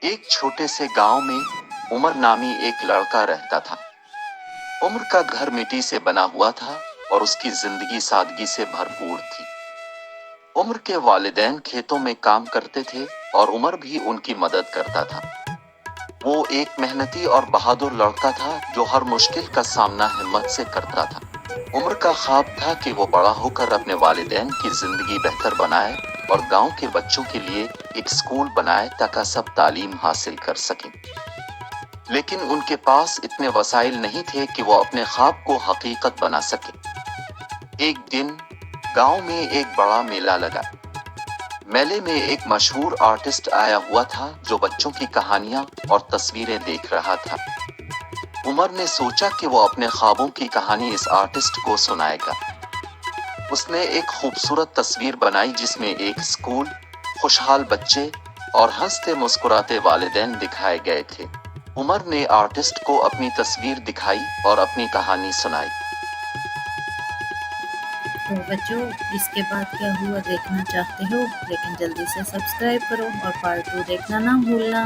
एक छोटे से गांव में उमर नामी एक लड़का रहता था। उमर का घर मिट्टी से बना हुआ था और उसकी जिंदगी सादगी से भरपूर थी। उमर के वालिदैन खेतों में काम करते थे और उमर भी उनकी मदद करता था। वो एक मेहनती और बहादुर लड़का था जो हर मुश्किल का सामना हिम्मत से करता था। उमर का ख्वाब था कि वो बड़ा होकर अपने वालिदैन की जिंदगी बेहतर बनाए और गांव के बच्चों के लिए एक स्कूल बनाए ताकि सब तालीम हासिल कर सकें। लेकिन उनके पास इतने वसाइल नहीं थे कि वो अपने ख्वाब को हकीकत बना सके। एक दिन गांव में एक बड़ा मेला लगा। मेले में एक मशहूर आर्टिस्ट आया हुआ था जो बच्चों की कहानियां और तस्वीरें देख रहा था। उमर ने सोचा कि वो अपने ख्वाबों की कहानी इस आर्टिस्ट को सुनाएगा। उसने एक खूबसूरत तस्वीर बनाई जिसमें एक स्कूल, खुशहाल बच्चे और हंसते मुस्कुराते वालिदैन दिखाए गए थे। उमर ने आर्टिस्ट को अपनी तस्वीर दिखाई और अपनी कहानी सुनाई। तो बच्चों, इसके बाद क्या हुआ देखना चाहते हो, लेकिन जल्दी से सब्सक्राइब करो और पार्ट 2 देखना ना भूलना।